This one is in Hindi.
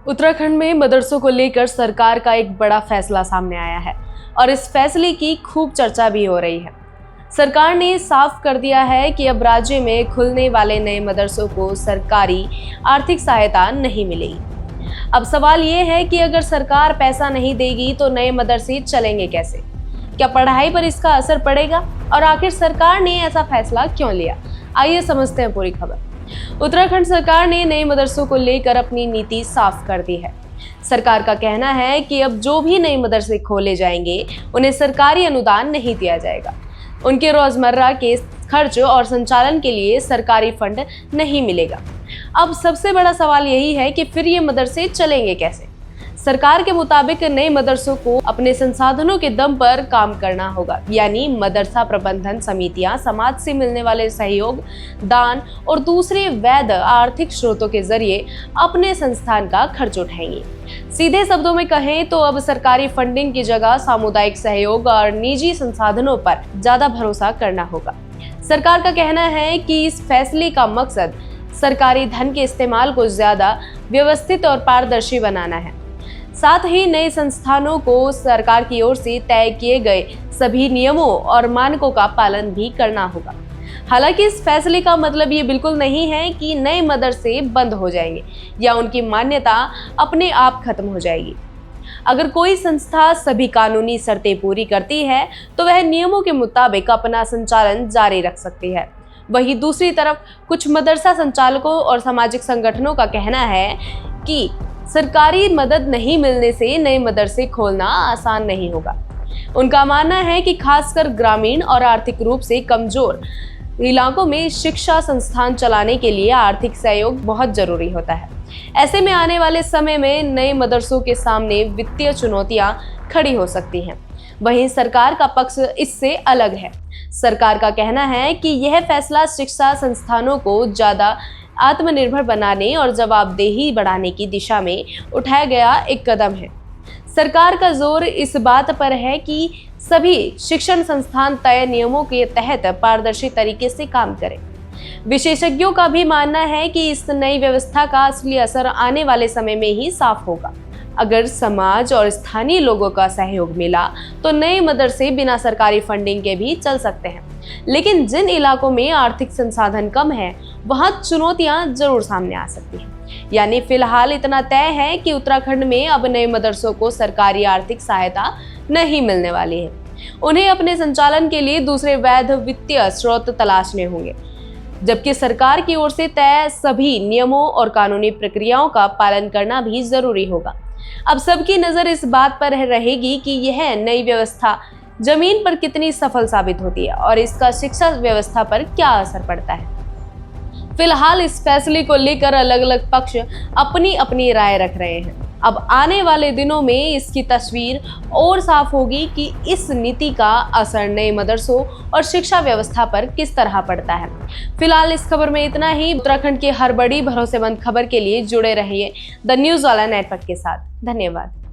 उत्तराखंड में मदरसों को लेकर सरकार का एक बड़ा फैसला सामने आया है और इस फैसले की खूब चर्चा भी हो रही है। सरकार ने साफ कर दिया है कि अब राज्य में खुलने वाले नए मदरसों को सरकारी आर्थिक सहायता नहीं मिलेगी। अब सवाल ये है कि अगर सरकार पैसा नहीं देगी तो नए मदरसे चलेंगे कैसे? क्या पढ़ाई पर इसका असर पड़ेगा? और आखिर सरकार ने ऐसा फैसला क्यों लिया? आइए समझते हैं पूरी खबर। उत्तराखंड सरकार ने नए मदरसों को लेकर अपनी नीति साफ कर दी है। सरकार का कहना है कि अब जो भी नए मदरसे खोले जाएंगे उन्हें सरकारी अनुदान नहीं दिया जाएगा। उनके रोजमर्रा के खर्च और संचालन के लिए सरकारी फंड नहीं मिलेगा। अब सबसे बड़ा सवाल यही है कि फिर ये मदरसे चलेंगे कैसे? सरकार के मुताबिक नए मदरसों को अपने संसाधनों के दम पर काम करना होगा, यानी मदरसा प्रबंधन समितियां समाज से मिलने वाले सहयोग, दान और दूसरे वैध आर्थिक स्रोतों के जरिए अपने संस्थान का खर्च उठाएंगी। सीधे शब्दों में कहें तो अब सरकारी फंडिंग की जगह सामुदायिक सहयोग और निजी संसाधनों पर ज्यादा भरोसा करना होगा। सरकार का कहना है कि इस फैसले का मकसद सरकारी धन के इस्तेमाल को ज्यादा व्यवस्थित और पारदर्शी बनाना है। साथ ही नए संस्थानों को सरकार की ओर से तय किए गए सभी नियमों और मानकों का पालन भी करना होगा। हालांकि इस फैसले का मतलब ये बिल्कुल नहीं है कि नए मदरसे बंद हो जाएंगे या उनकी मान्यता अपने आप खत्म हो जाएगी। अगर कोई संस्था सभी कानूनी शर्तें पूरी करती है तो वह नियमों के मुताबिक अपना संचालन जारी रख सकती है। वहीं दूसरी तरफ कुछ मदरसा संचालकों और सामाजिक संगठनों का कहना है कि सरकारी मदद नहीं मिलने से नए मदरसे खोलना आसान नहीं होगा। उनका मानना है कि खासकर ग्रामीण और आर्थिक रूप से कमजोर इलाकों में शिक्षा संस्थान चलाने के लिए आर्थिक सहयोग बहुत जरूरी होता है। ऐसे में आने वाले समय में नए मदरसों के सामने वित्तीय चुनौतियां खड़ी हो सकती हैं। वहीं सरकार का पक्ष इससे अलग है। सरकार का कहना है कि यह फैसला शिक्षा संस्थानों को ज्यादा आत्मनिर्भर बनाने और जवाबदेही बढ़ाने की दिशा में उठाया गया एक कदम है। सरकार का जोर इस बात पर है कि सभी शिक्षण संस्थान तय नियमों के तहत पारदर्शी तरीके से काम करें। विशेषज्ञों का भी मानना है कि इस नई व्यवस्था का असली असर आने वाले समय में ही साफ होगा। अगर समाज और स्थानीय लोगों का सहयोग मिला तो नए मदरसे बिना सरकारी फंडिंग के भी चल सकते हैं। लेकिन जिन इलाकों में आर्थिक संसाधन कम है वहां चुनौतियां जरूर सामने आ सकती हैं। यानी फिलहाल इतना तय है कि उत्तराखंड में अब नए मदरसों को सरकारी आर्थिक सहायता नहीं मिलने वाली है। उन्हें अपने संचालन के लिए दूसरे वैध वित्तीय स्रोत तलाशने होंगे, जबकि सरकार की ओर से तय सभी नियमों और कानूनी प्रक्रियाओं का पालन करना भी जरूरी होगा। अब सबकी नजर इस बात पर रहेगी कि यह नई व्यवस्था जमीन पर कितनी सफल साबित होती है और इसका शिक्षा व्यवस्था पर क्या असर पड़ता है। फिलहाल इस फैसले को लेकर अलग अलग पक्ष अपनी अपनी राय रख रहे हैं। अब आने वाले दिनों में इसकी तस्वीर और साफ होगी कि इस नीति का असर नए मदरसों और शिक्षा व्यवस्था पर किस तरह पड़ता है। फिलहाल इस खबर में इतना ही। उत्तराखंड की हर बड़ी भरोसेमंद खबर के लिए जुड़े रहिए द न्यूज़ वाला नेटवर्क के साथ। धन्यवाद।